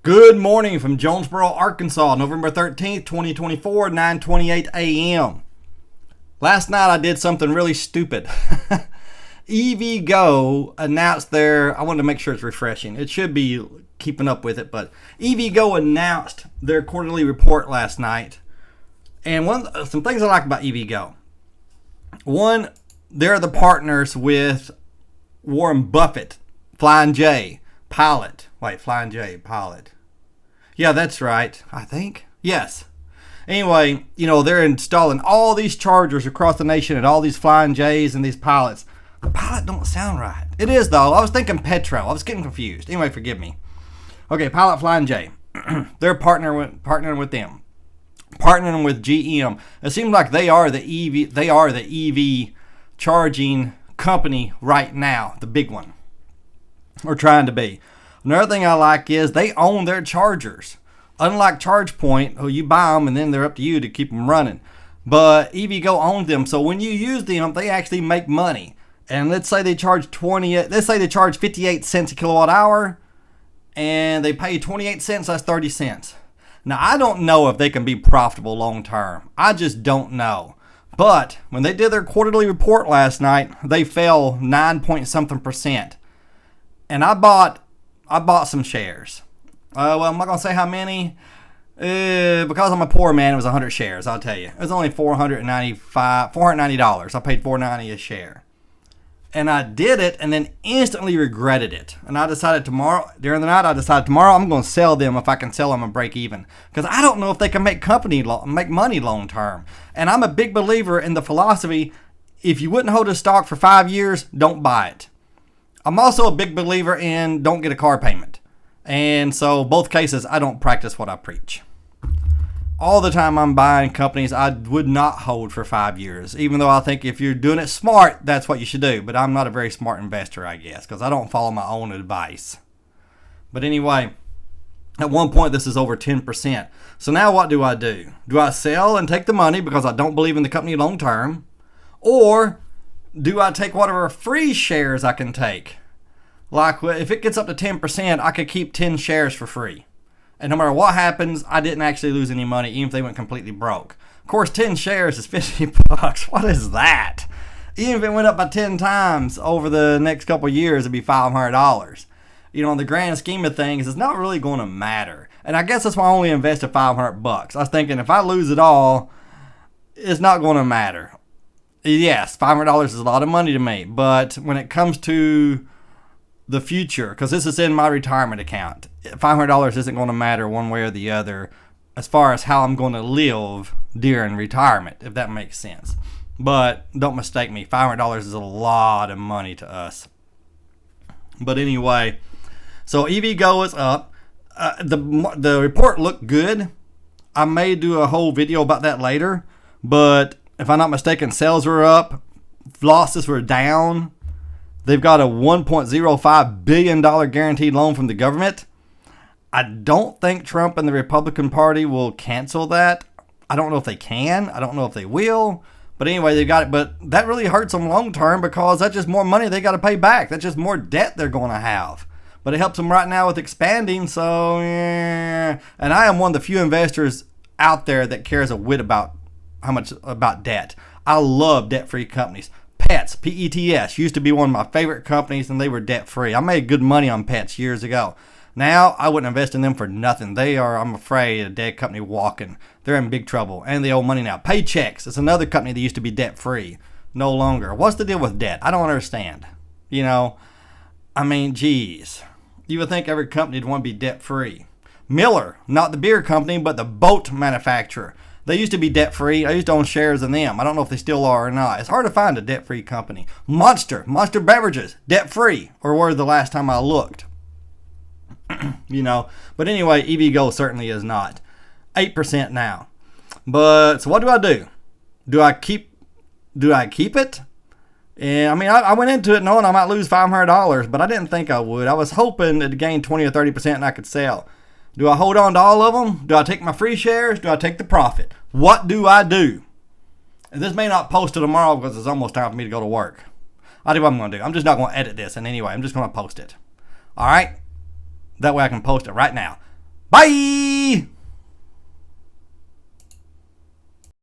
Good morning from Jonesboro, Arkansas, November 13th, 2024, 9:28 a.m. Last night I did something really stupid. EVGO announced I wanted to make sure it's refreshing. It should be keeping up with it, but EVGO announced their quarterly report last night. And some things I like about EVGO. One, they're the partners with Warren Buffett, Flying J, Pilot. Flying J, Pilot. Yeah, that's right, I think. Yes. Anyway, they're installing all these chargers across the nation at all these Flying J's and these Pilots. The Pilot don't sound right. It is, though. I was thinking Petro. I was getting confused. Anyway, forgive me. Okay, Pilot, Flying J. They're partnering with them. Partnering with GM. It seems like they are the EV charging company right now, the big one. Or trying to be. Another thing I like is they own their chargers. Unlike ChargePoint, who you buy them and then they're up to you to keep them running. But EVGO owns them, so when you use them, they actually make money. And let's say they charge 58 cents a kilowatt hour, and they pay 28 cents, that's 30 cents. Now, I don't know if they can be profitable long term. I just don't know. But when they did their quarterly report last night, they fell 9-point-something%. And I bought some shares. I'm not going to say how many. Because I'm a poor man, it was 100 shares, I'll tell you. It was only $490. I paid $4.90 a share. And I did it and then instantly regretted it. And I decided during the night, I'm going to sell them if I can sell them and break even. Because I don't know if they can make money long term. And I'm a big believer in the philosophy, if you wouldn't hold a stock for 5 years, don't buy it. I'm also a big believer in don't get a car payment. And so both cases, I don't practice what I preach. All the time I'm buying companies I would not hold for 5 years, even though I think if you're doing it smart, that's what you should do. But I'm not a very smart investor, I guess, because I don't follow my own advice. But anyway, at one point, this is over 10%. So now what do? Do I sell and take the money because I don't believe in the company long term? Or do I take whatever free shares I can take? Like if it gets up to 10%, I could keep 10 shares for free. And no matter what happens, I didn't actually lose any money, even if they went completely broke. Of course, 10 shares is $50. What is that? Even if it went up by 10 times over the next couple of years, it'd be $500. In the grand scheme of things, it's not really going to matter. And I guess that's why I only invested $500. I was thinking if I lose it all, it's not going to matter. Yes, $500 is a lot of money to me. But when it comes to the future, because this is in my retirement account, $500 isn't going to matter one way or the other as far as how I'm going to live during retirement, if that makes sense. But don't mistake me, $500 is a lot of money to us. But anyway, so EVGO is up. The report looked good. I may do a whole video about that later, but if I'm not mistaken, sales were up, losses were down. They've got a $1.05 billion guaranteed loan from the government. I don't think Trump and the Republican Party will cancel that. I don't know if they can. I don't know if they will. But anyway, they got it. But that really hurts them long term because that's just more money they got to pay back. That's just more debt they're going to have. But it helps them right now with expanding. So, yeah. And I am one of the few investors out there that cares a whit about debt. I love debt-free companies. Pets, P-E-T-S, used to be one of my favorite companies, and they were debt-free. I made good money on Pets years ago. Now, I wouldn't invest in them for nothing. They are, I'm afraid, a dead company walking. They're in big trouble, and they owe money now. Paychecks, it's another company that used to be debt-free. No longer. What's the deal with debt? I don't understand. Geez. You would think every company would want to be debt-free. Miller, not the beer company, but the boat manufacturer. They used to be debt-free. I used to own shares in them. I don't know if they still are or not. It's hard to find a debt-free company. Monster Beverages, debt-free, or were the last time I looked. But anyway, EVGO certainly is not. 8% now. But, so what do? Do I keep it? And I went into it knowing I might lose $500, but I didn't think I would. I was hoping to gain 20 or 30% and I could sell. Do I hold on to all of them? Do I take my free shares? Do I take the profit? What do I do? And this may not post till tomorrow because it's almost time for me to go to work. I'll do what I'm going to do. I'm just not going to edit this. And anyway, I'm just going to post it. All right? That way I can post it right now. Bye!